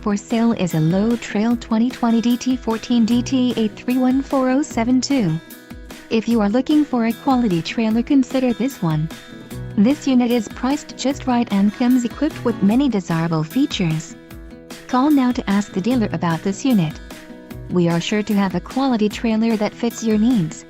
For sale is a low trail 2020 DT14 DT8314072. If you are looking for a quality trailer, consider this one. This unit is priced just right and comes equipped with many desirable features. Call now to ask the dealer about this unit. We are sure to have a quality trailer that fits your needs.